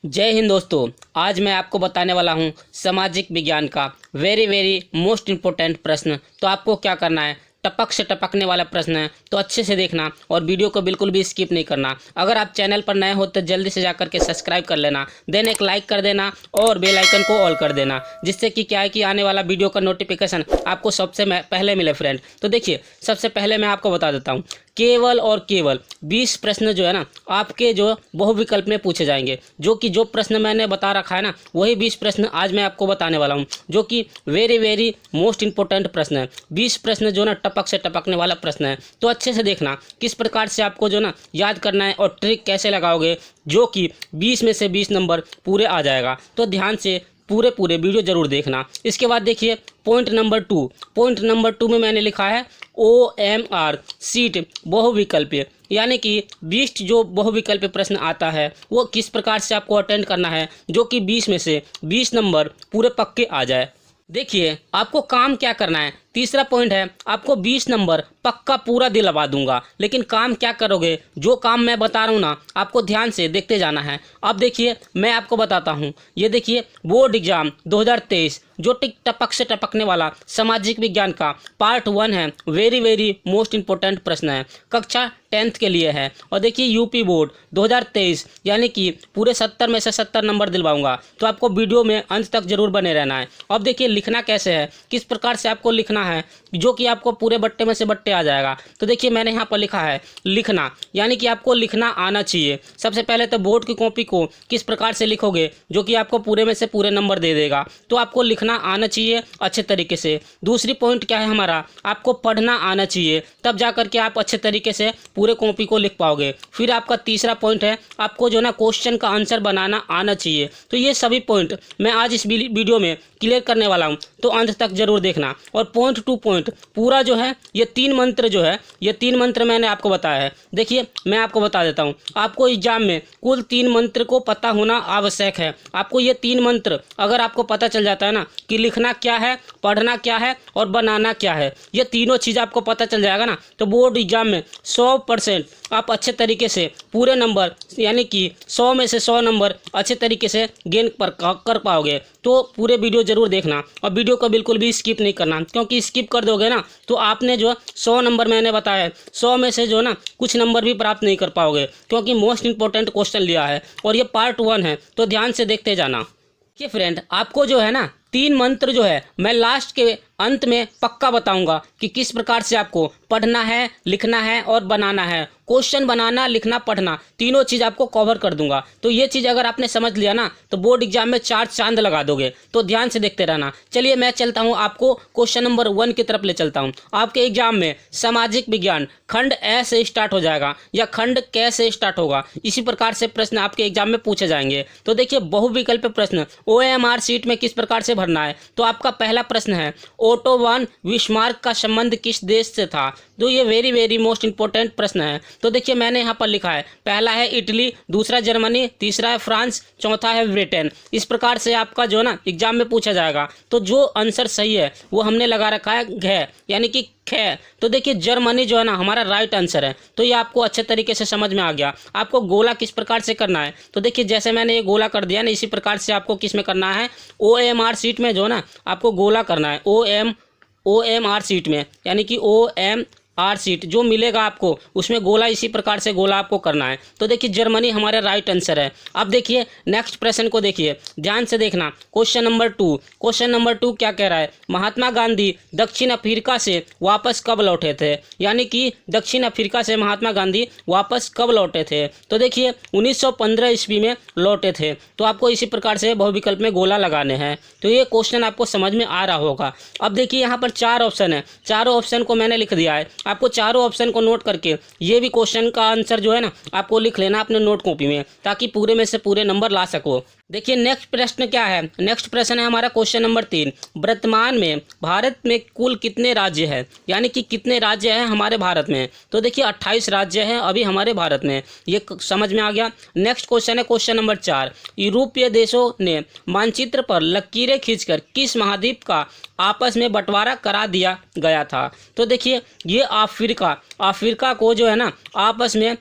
जय हिंद दोस्तों। आज मैं आपको बताने वाला हूं सामाजिक विज्ञान का वेरी मोस्ट इम्पोर्टेंट प्रश्न। तो आपको क्या करना है, टपक से टपकने वाला प्रश्न है तो अच्छे से देखना और वीडियो को बिल्कुल भी स्किप नहीं करना। अगर आप चैनल पर नए हो तो जल्दी से जाकर के सब्सक्राइब कर लेना, देन एक लाइक कर देना और बेल आइकन को ऑल कर देना, जिससे कि क्या है कि आने वाला वीडियो का नोटिफिकेशन आपको सबसे पहले मिले फ्रेंड। तो देखिए, सबसे पहले मैं आपको बता देता हूँ, केवल और केवल 20 प्रश्न जो है ना आपके जो बहुविकल्प में पूछे जाएंगे। जो प्रश्न मैंने बता रखा है ना वही 20 प्रश्न आज मैं आपको बताने वाला हूँ, जो कि वेरी मोस्ट इंपॉर्टेंट प्रश्न है। 20 प्रश्न जो ना टपक से टपकने वाला प्रश्न है। तो अच्छे से देखना किस प्रकार से आपको जो ना याद करना है और ट्रिक कैसे लगाओगे, जो कि 20 में से 20 नंबर पूरे आ जाएगा। तो ध्यान से पूरे वीडियो जरूर देखना। इसके बाद देखिए पॉइंट नंबर 2 में मैंने लिखा है OMR सीट बहुविकल्पीय, यानी कि 20 जो बहुविकल्पीय प्रश्न आता है वो किस प्रकार से आपको अटेंड करना है, जो कि 20 में से 20 नंबर पूरे पक्के आ जाए। देखिए आपको काम क्या करना है। तीसरा पॉइंट है, आपको 20 नंबर पक्का पूरा दिलवा दूंगा, लेकिन काम क्या करोगे, जो काम मैं बता रहा हूँ ना आपको ध्यान से देखते जाना है। अब देखिए मैं आपको बताता हूँ, ये देखिए बोर्ड एग्जाम 2023 जो टपक से टपकने वाला सामाजिक विज्ञान का पार्ट 1 है, वेरी मोस्ट इंपॉर्टेंट प्रश्न है, कक्षा 10th के लिए है। और देखिए यूपी बोर्ड 2023, यानी कि पूरे 70 में से 70 नंबर दिलवाऊंगा। तो आपको वीडियो में अंत तक जरूर बने रहना है। अब देखिए लिखना कैसे है, किस प्रकार से आपको लिखना है, जो कि आपको पूरे बट्टे में से बट्टे आ जाएगा। तो देखिए मैंने यहाँ पर लिखा है लिखना, यानी कि आपको लिखना आना चाहिए। सबसे पहले तो बोर्ड की कॉपी को किस प्रकार से लिखोगे, जो कि आपको पूरे में से पूरे नंबर दे देगा। तो आपको लिखना आना चाहिए अच्छे तरीके से। दूसरी पॉइंट क्या है हमारा, आपको पढ़ना आना चाहिए, तब जाकर के आप अच्छे तरीके से पूरे कॉपी को लिख पाओगे। फिर आपका तीसरा पॉइंट है, आपको जो ना क्वेश्चन का आंसर बनाना आना चाहिए। तो ये सभी पॉइंट मैं आज इस वीडियो में क्लियर करने वाला हूँ, तो अंत तक जरूर देखना। और पॉइंट टू पॉइंट पूरा जो है ये 3 मंत्र जो है, ये 3 मंत्र मैंने आपको बताया है। देखिए मैं आपको बता देता हूँ, आपको एग्जाम में कुल 3 मंत्र को पता होना आवश्यक है। आपको ये 3 मंत्र अगर आपको पता चल जाता है ना कि लिखना क्या है, पढ़ना क्या है और बनाना क्या है, ये तीनों चीज़ आपको पता चल जाएगा ना, तो बोर्ड एग्जाम में 100% आप अच्छे तरीके से पूरे नंबर, यानी कि 100 में से 100 नंबर अच्छे तरीके से गेन कर पाओगे। तो पूरे वीडियो जरूर देखना और वीडियो को बिल्कुल भी स्किप नहीं करना, क्योंकि स्किप कर दोगे ना तो आपने जो 100 नंबर मैंने बताया है, 100 में से जो ना कुछ नंबर भी प्राप्त नहीं कर पाओगे, क्योंकि मोस्ट इंपॉर्टेंट क्वेश्चन लिया है और ये पार्ट 1 है। तो ध्यान से देखते जाना। देखिए फ्रेंड, आपको जो है ना 3 मंत्र जो है मैं लास्ट के अंत में पक्का बताऊंगा कि किस प्रकार से आपको पढ़ना है, लिखना है और बनाना है। क्वेश्चन बनाना, लिखना, पढ़ना, तीनों चीज़ आपको कवर कर दूंगा। तो ये चीज़ अगर आपने समझ लिया ना तो बोर्ड एग्जाम में 4 चांद लगा दोगे। तो ध्यान से देखते रहना। चलिए मैं चलता हूँ, आपको क्वेश्चन नंबर 1 की तरफ ले चलता हूँ। आपके एग्जाम में सामाजिक विज्ञान खंड ए से स्टार्ट हो जाएगा या खंड क से स्टार्ट होगा, इसी प्रकार से प्रश्न आपके एग्जाम में पूछे जाएंगे। तो देखिए बहुविकल्प प्रश्न OMR सीट में किस प्रकार से भरना है। तो आपका पहला प्रश्न है, ओटो वन बिस्मार्क का संबंध किस देश से था। तो ये वेरी मोस्ट इंपॉर्टेंट प्रश्न है। तो देखिए मैंने यहाँ पर लिखा है, पहला है इटली, दूसरा जर्मनी, तीसरा है फ्रांस, चौथा है ब्रिटेन। इस प्रकार से आपका जो ना एग्जाम में पूछा जाएगा। तो जो आंसर सही है वो हमने लगा रखा है घ, यानी कि ख। तो देखिए जर्मनी जो है ना हमारा राइट आंसर है। तो ये आपको अच्छे तरीके से समझ में आ गया। आपको गोला किस प्रकार से करना है, तो देखिए जैसे मैंने ये गोला कर दिया ना, इसी प्रकार से आपको किस में करना है, OMR सीट में जो ना आपको गोला करना है। OMR सीट में, यानी कि OMR सीट जो मिलेगा आपको उसमें गोला, इसी प्रकार से गोला आपको करना है। तो देखिए जर्मनी हमारा राइट आंसर है। अब देखिए नेक्स्ट प्रश्न को देखिए, ध्यान से देखना। क्वेश्चन नंबर 2 क्या कह रहा है, महात्मा गांधी दक्षिण अफ्रीका से वापस कब लौटे थे। यानी कि दक्षिण अफ्रीका से महात्मा गांधी वापस कब लौटे थे। तो देखिए 1915 ईस्वी में लौटे थे। तो आपको इसी प्रकार से बहुविकल्प में गोला लगाने हैं। तो ये क्वेश्चन आपको समझ में आ रहा होगा। अब देखिए यहाँ पर 4 ऑप्शन है, चारों ऑप्शन को मैंने लिख दिया है। आपको चारों ऑप्शन को नोट करके ये भी क्वेश्चन का आंसर जो है ना आपको लिख लेना अपने नोट कॉपी में, ताकि पूरे में से पूरे नंबर ला सको। देखिए नेक्स्ट प्रश्न क्या है, नेक्स्ट प्रश्न है हमारा क्वेश्चन नंबर 3, वर्तमान में भारत में कुल कितने राज्य हैं, यानी कि कितने राज्य हैं हमारे भारत में। तो देखिए 28 राज्य हैं अभी हमारे भारत में, ये समझ में आ गया। नेक्स्ट क्वेश्चन है क्वेश्चन नंबर 4, यूरोपीय देशों ने मानचित्र पर लकीरें खींचकर किस महाद्वीप का आपस में बंटवारा करा दिया गया था। तो देखिए ये अफ्रीका को जो है ना आपस में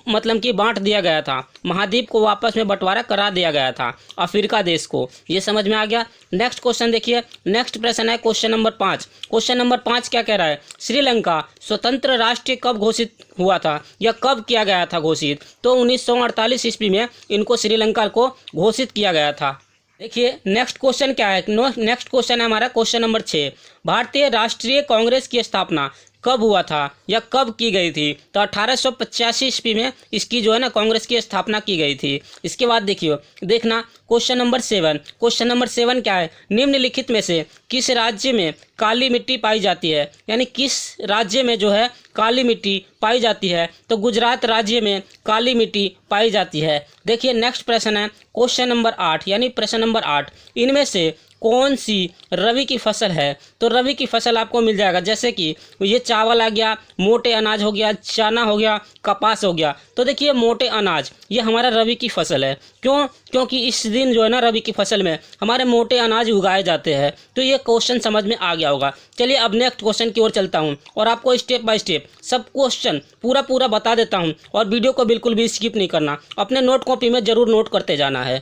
मतलब कि बांट दिया गया था, महाद्वीप को आपस में बंटवारा करा दिया गया था अफ्रीका देश को। ये समझ में आ गया। नेक्स्ट क्वेश्चन देखिए, नेक्स्ट प्रश्न है क्वेश्चन नंबर 5। क्वेश्चन नंबर 5 क्या कह रहा है, श्रीलंका स्वतंत्र राष्ट्र कब घोषित हुआ था या कब किया गया था घोषित? तो 1948 ईस्वी में इनको श्रीलंका को घोषित किया गया था। देखिए नेक्स्ट क्वेश्चन क्या है, नेक्स्ट क्वेश्चन है हमारा क्वेश्चन नंबर 6। भारतीय राष्ट्रीय कांग्रेस की स्थापना कब हुआ था या कब की गई थी? तो 1885 ईस्वी में इसकी जो है ना कांग्रेस की स्थापना की गई थी। इसके बाद देखना क्वेश्चन नंबर 7। क्वेश्चन नंबर 7 क्या है, निम्नलिखित में से किस राज्य में काली मिट्टी पाई जाती है? यानी किस राज्य में जो है काली मिट्टी पाई जाती है? तो गुजरात राज्य में काली मिट्टी पाई जाती है। देखिए नेक्स्ट प्रश्न है क्वेश्चन नंबर 8 यानी प्रश्न नंबर 8, इनमें से कौन सी रबी की फसल है? तो रबी की फसल आपको मिल जाएगा, जैसे कि ये चावल आ गया, मोटे अनाज हो गया, चना हो गया, कपास हो गया। तो देखिए मोटे अनाज ये हमारा रबी की फसल है। क्यों? क्योंकि इस दिन जो है ना रबी की फसल में हमारे मोटे अनाज उगाए जाते हैं। तो ये क्वेश्चन समझ में आ गया होगा। चलिए अब नेक्स्ट क्वेश्चन की ओर चलता हूँ और आपको स्टेप बाय स्टेप सब क्वेश्चन पूरा बता देता हूँ और वीडियो को बिल्कुल भी स्किप नहीं करना, अपने नोट कॉपी में जरूर नोट करते जाना है।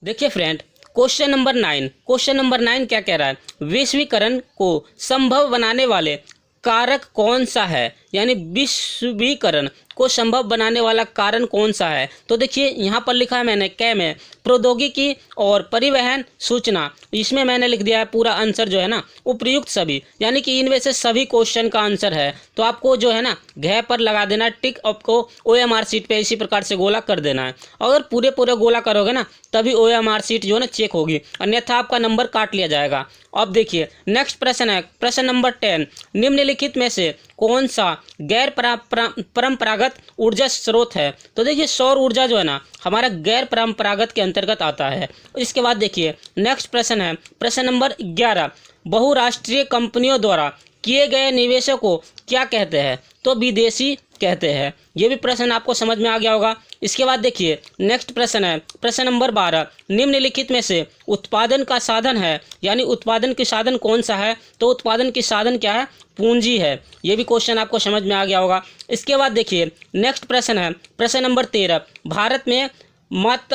देखिए friend question number 9, question number 9 क्या कह रहा है, वैश्वीकरण को संभव बनाने वाले कारक कौन सा है? यानी विश्वीकरण को संभव बनाने वाला कारण कौन सा है? तो देखिए यहाँ पर लिखा है मैंने कै में प्रौद्योगिकी और परिवहन सूचना, इसमें मैंने लिख दिया है पूरा आंसर जो है ना उपयुक्त सभी, यानी कि इनमें से सभी क्वेश्चन का आंसर है। तो आपको जो है ना घ पर लगा देना टिक, आपको OMR शीट पे इसी प्रकार से गोला कर देना है। अगर पूरे गोला करोगे ना तभी OMR शीट जो है ना चेक होगी, अन्यथा आपका नंबर काट लिया जाएगा। अब देखिए नेक्स्ट प्रश्न है प्रश्न नंबर 10, निम्नलिखित में से कौन सा गैर परंपरागत ऊर्जा स्रोत है? तो देखिए सौर ऊर्जा जो है ना हमारा गैर परंपरागत के अंतर्गत आता है। इसके बाद देखिए नेक्स्ट प्रश्न है प्रश्न नंबर 11, बहुराष्ट्रीय कंपनियों द्वारा किए गए निवेशों को क्या कहते हैं? तो विदेशी कहते हैं। ये भी प्रश्न आपको समझ में आ गया होगा। इसके बाद देखिए नेक्स्ट प्रश्न है प्रश्न नंबर 12, निम्नलिखित में से उत्पादन का साधन है, यानी उत्पादन के साधन कौन सा है? तो उत्पादन के साधन क्या है? पूंजी है। ये भी क्वेश्चन आपको समझ में आ गया होगा। इसके बाद देखिए नेक्स्ट प्रश्न है प्रश्न नंबर 13, भारत में मत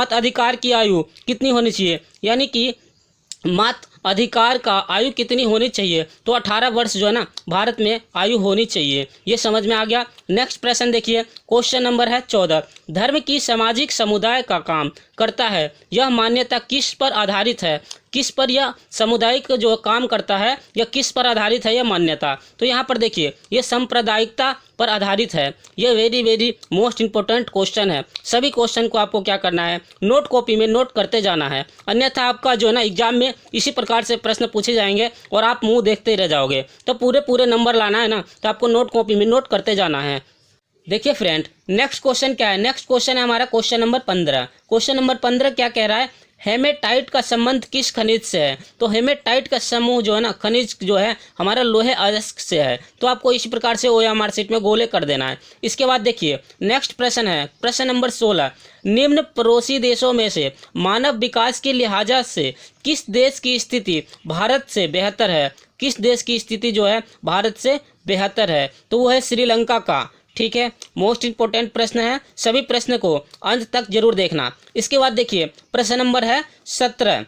अधिकार की आयु कितनी होनी चाहिए? यानी कि मत अधिकार का आयु कितनी होनी चाहिए? तो 18 वर्ष जो है ना भारत में आयु होनी चाहिए। ये समझ में आ गया। नेक्स्ट प्रश्न देखिए क्वेश्चन नंबर है 14, धर्म की सामाजिक समुदाय का काम करता है, यह मान्यता किस पर आधारित है? किस पर यह सामुदायिक जो काम करता है यह किस पर आधारित है यह मान्यता? तो यहाँ पर देखिए ये सांप्रदायिकता पर आधारित है। ये वेरी मोस्ट इंपॉर्टेंट क्वेश्चन है। सभी क्वेश्चन को आपको क्या करना है नोट कॉपी में नोट करते जाना है, अन्यथा आपका जो है ना एग्जाम में इसी प्रकार से प्रश्न पूछे जाएंगे और आप मुंह देखते रह जाओगे। तो पूरे नंबर लाना है ना तो आपको नोट कॉपी में नोट करते जाना है। देखिए फ्रेंड नेक्स्ट क्वेश्चन क्या है, नेक्स्ट क्वेश्चन है हमारा क्वेश्चन नंबर 15। क्वेश्चन नंबर 15 क्या कह रहा है, हेमेटाइट का संबंध किस खनिज से है? तो हेमेटाइट का समूह जो है ना खनिज जो है हमारा लोहे अयस्क से है। तो आपको इसी प्रकार से OMR शीट में गोले कर देना है। इसके बाद देखिए नेक्स्ट प्रश्न है प्रश्न नंबर 16, निम्न पड़ोसी देशों में से मानव विकास के लिहाज से किस देश की स्थिति भारत से बेहतर है? किस देश की स्थिति जो है भारत से बेहतर है? तो वो है श्रीलंका का। ठीक है, मोस्ट इंपॉर्टेंट प्रश्न है, सभी प्रश्न को अंत तक जरूर देखना। इसके बाद देखिए प्रश्न नंबर है 17,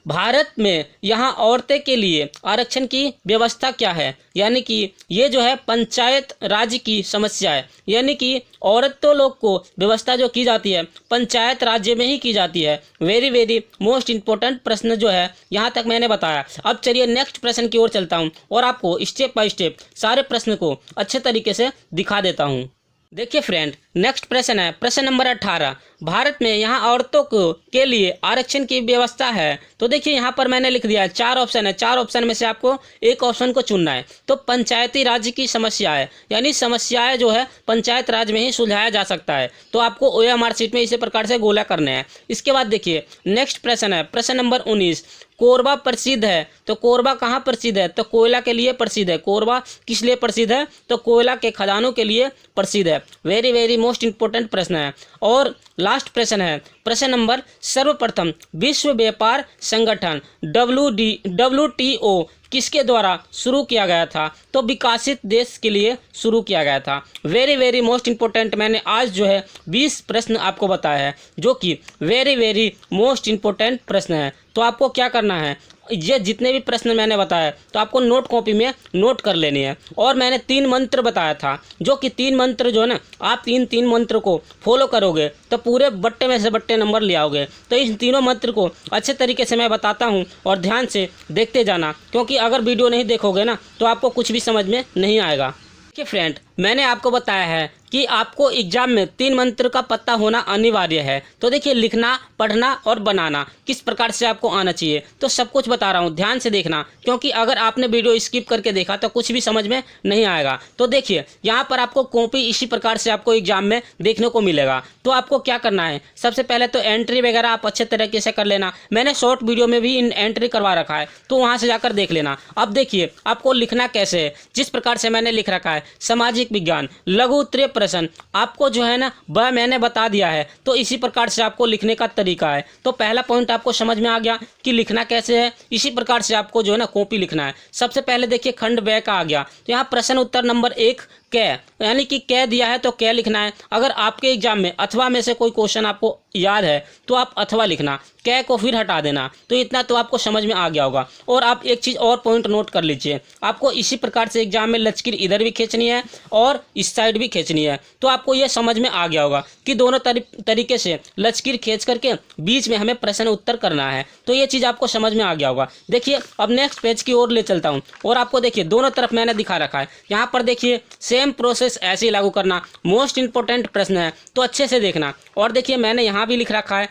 भारत में यहाँ औरतें के लिए आरक्षण की व्यवस्था क्या है? यानी कि ये जो है पंचायत राज्य की समस्या है, यानी कि औरतों लोग को व्यवस्था जो की जाती है पंचायत राज्य में ही की जाती है। वेरी मोस्ट इंपॉर्टेंट प्रश्न जो है यहाँ तक मैंने बताया। अब चलिए नेक्स्ट प्रश्न की ओर चलता हूँ और आपको स्टेप बाय स्टेप सारे प्रश्न को अच्छे तरीके से दिखा देता हूँ। देखिए फ्रेंड नेक्स्ट प्रश्न है प्रश्न नंबर 18, भारत में यहाँ औरतों को के लिए आरक्षण की व्यवस्था है। तो देखिए यहाँ पर मैंने लिख दिया है 4 ऑप्शन है, 4 ऑप्शन में से आपको एक ऑप्शन को चुनना है। तो पंचायती राज्य की समस्या है, यानी समस्याएं जो है पंचायत राज में ही सुलझाया जा सकता है। तो आपको OMR शीट में इसी प्रकार से गोला करने हैं। इसके बाद देखिए नेक्स्ट प्रश्न है प्रश्न नंबर 19, कोरबा प्रसिद्ध है। तो कोरबा कहाँ प्रसिद्ध है? तो कोयला के लिए प्रसिद्ध है। कोरबा किस लिए प्रसिद्ध है? तो कोयला के खदानों के लिए प्रसिद्ध है। वेरी मोस्ट इंपॉर्टेंट प्रश्न है। और लास्ट प्रश्न है प्रश्न नंबर सर्वप्रथम विश्व व्यापार संगठन WTO किसके द्वारा शुरू किया गया था? तो विकसित देश के लिए शुरू किया गया था। वेरी वेरी मोस्ट इंपॉर्टेंट मैंने आज जो है 20 प्रश्न आपको बताया है, जो कि वेरी वेरी मोस्ट इंपॉर्टेंट प्रश्न है। तो आपको क्या करना है, ये जितने भी प्रश्न मैंने बताया तो आपको नोट कॉपी में नोट कर लेनी है। और मैंने 3 मंत्र बताया था, जो कि 3 मंत्र जो है ना, आप 3 मंत्र को फॉलो करोगे तो पूरे बट्टे में से बट्टे नंबर ले आओगे। तो इन तीनों मंत्र को अच्छे तरीके से मैं बताता हूँ और ध्यान से देखते जाना, क्योंकि अगर वीडियो नहीं देखोगे ना तो आपको कुछ भी समझ में नहीं आएगा। देखिए फ्रेंड, मैंने आपको बताया है कि आपको एग्जाम में 3 मंत्र का पता होना अनिवार्य है। तो देखिए, लिखना, पढ़ना और बनाना किस प्रकार से आपको आना चाहिए, तो सब कुछ बता रहा हूँ, ध्यान से देखना, क्योंकि अगर आपने वीडियो स्किप करके देखा तो कुछ भी समझ में नहीं आएगा। तो देखिए, यहाँ पर आपको कॉपी इसी प्रकार से आपको एग्जाम में देखने को मिलेगा। तो आपको क्या करना है, सबसे पहले तो एंट्री वगैरह आप अच्छे तरीके से कर लेना। मैंने शॉर्ट वीडियो में भी एंट्री करवा रखा है, तो वहाँ से जाकर देख लेना। अब देखिए, आपको लिखना कैसे है, जिस प्रकार से मैंने लिख रखा है, सामाजिक विज्ञान लघु उत्तरीय प्रश्न, आपको जो है ना वह मैंने बता दिया है। तो इसी प्रकार से आपको लिखने का तरीका है। तो पहला पॉइंट आपको समझ में आ गया कि लिखना कैसे है। इसी प्रकार से आपको जो है ना कॉपी लिखना है। सबसे पहले देखिए, खंड ब का आ गया, तो यहाँ प्रश्न उत्तर नंबर 1 कै, यानी कि कै दिया है तो कै लिखना है। अगर आपके एग्जाम में अथवा में से कोई क्वेश्चन आपको याद है तो आप अथवा लिखना, कै को फिर हटा देना। तो इतना तो आपको समझ में आ गया होगा। और आप एक चीज़ और पॉइंट नोट कर लीजिए, आपको इसी प्रकार से एग्जाम में लकीर इधर भी खींचनी है और इस साइड भी खींचनी है। तो आपको ये समझ में आ गया होगा कि दोनों तरीके से लकीर खींच करके बीच में हमें प्रश्न उत्तर करना है। तो ये चीज़ आपको समझ में आ गया होगा। देखिए, अब नेक्स्ट पेज की ओर ले चलता हूँ और आपको देखिए दोनों तरफ मैंने दिखा रखा है। यहाँ पर देखिए, सेम प्रोसेस ऐसे ही लागू करना, मोस्ट इंपॉर्टेंट प्रश्न है, तो अच्छे से देखना। और देखिए, मैंने यहाँ भी लिख रखा है,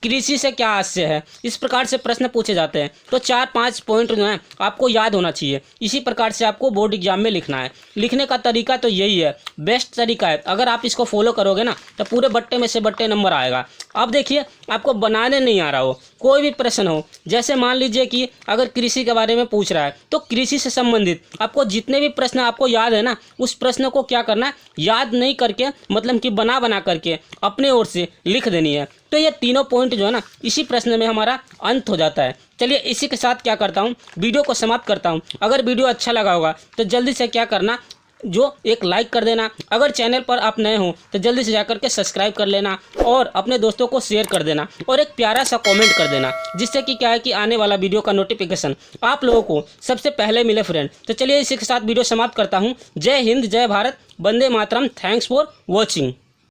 कृषि से क्या हास्य है, इस प्रकार से प्रश्न पूछे जाते हैं। तो 4-5 पॉइंट जो है आपको याद होना चाहिए। इसी प्रकार से आपको बोर्ड एग्जाम में लिखना है। लिखने का तरीका तो यही है, बेस्ट तरीका है। अगर आप इसको फॉलो करोगे ना तो पूरे बट्टे में से बट्टे नंबर आएगा। अब देखिए, आपको बनाने नहीं आ रहा हो, कोई भी प्रश्न हो, जैसे मान लीजिए कि अगर कृषि के बारे में पूछ रहा है तो कृषि से संबंधित आपको जितने भी प्रश्न आपको याद है ना, उस प्रश्न को क्या करना है, याद नहीं करके, मतलब कि बना करके अपने ओर से लिख देनी है। तो ये तीनों पॉइंट जो है ना, इसी प्रश्न में हमारा अंत हो जाता है। चलिए, इसी के साथ क्या करता हूँ, वीडियो को समाप्त करता हूँ। अगर वीडियो अच्छा लगा होगा तो जल्दी से क्या करना, जो एक लाइक कर देना। अगर चैनल पर आप नए हो तो जल्दी से जाकर के सब्सक्राइब कर लेना और अपने दोस्तों को शेयर कर देना और एक प्यारा सा कमेंट कर देना, जिससे कि क्या है कि आने वाला वीडियो का नोटिफिकेशन आप लोगों को सबसे पहले मिले फ्रेंड। तो चलिए, इसी के साथ वीडियो समाप्त करता हूँ। जय हिंद, जय भारत, वंदे मातरम। Thanks for watching.